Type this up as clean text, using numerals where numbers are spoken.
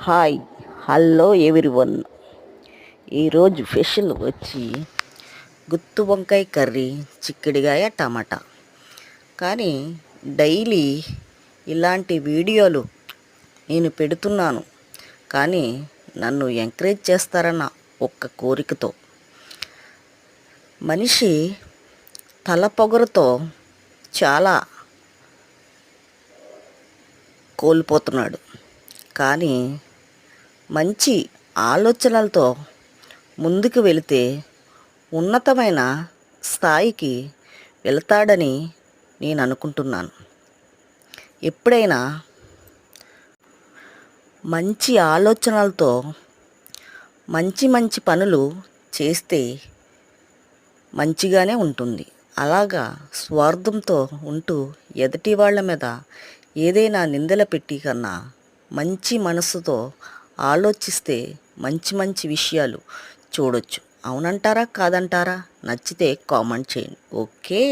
Hi hello everyone. ఈరోజు special వచ్చి గుత్తి వంకాయ కర్రీ, చిక్కుడుకాయ టమాటా. కానీ డైలీ ఇలాంటి వీడియోలు నేను పెడుతున్నాను, కానీ నన్ను ఎంకరేజ్ చేస్తారన్న ఒక్క కోరికతో. మనిషి తల పొగరుతో చాలా కోల్పోతున్నాడు, కానీ మంచి ఆలోచనలతో ముందుకు వెళితే ఉన్నతమైన స్థాయికి వెళ్తాడని నేను అనుకుంటున్నాను. ఎప్పుడైనా మంచి ఆలోచనలతో మంచి మంచి పనులు చేస్తే మంచిగానే ఉంటుంది. అలాగా స్వార్థంతో ఉంటూ ఎదుటి వాళ్ళ మీద ఏదైనా నిందలు పెట్టి కన్నా మంచి మనసుతో ఆలోచిస్తే మంచి మంచి విషయాలు చూడొచ్చు. అవునంటారా కాదంటారా? నచ్చితే కామెంట్ చేయండి. ఓకే.